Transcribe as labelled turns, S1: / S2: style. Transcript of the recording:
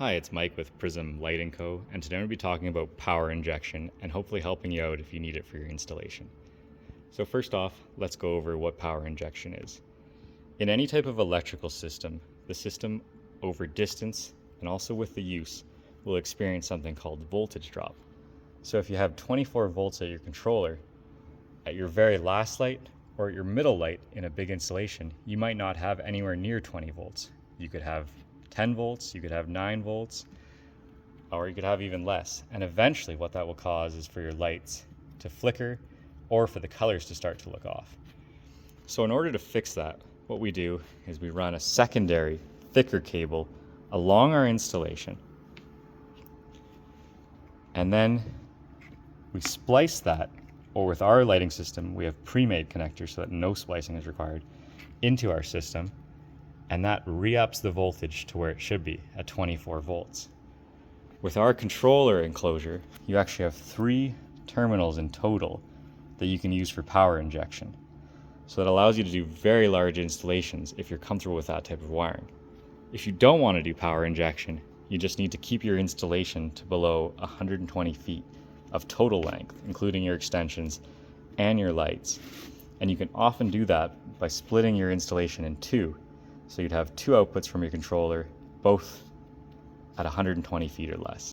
S1: Hi, it's Mike with Prism Light & Co. and today I'm going to be talking about power injection and hopefully helping you out if you need it for your installation. So first off, let's go over what power injection is. In any type of electrical system, the system over distance and also with the use will experience something called voltage drop. So if you have 24 volts at your controller, at your very last light or at your middle light in a big installation, you might not have anywhere near 20 volts. You could have 10 volts, you could have 9 volts, or you could have even less. And eventually what that will cause is for your lights to flicker or for the colors to start to look off. So in order to fix that, what we do is we run a secondary, thicker cable along our installation. And then we splice that, or with our lighting system, we have pre-made connectors so that no splicing is required, into our system. And that re-ups the voltage to where it should be at 24 volts. With our controller enclosure, you actually have 3 terminals in total that you can use for power injection. So that allows you to do very large installations if you're comfortable with that type of wiring. If you don't want to do power injection, you just need to keep your installation to below 120 feet of total length, including your extensions and your lights. And you can often do that by splitting your installation in 2. So you'd have 2 outputs from your controller, both at 120 feet or less.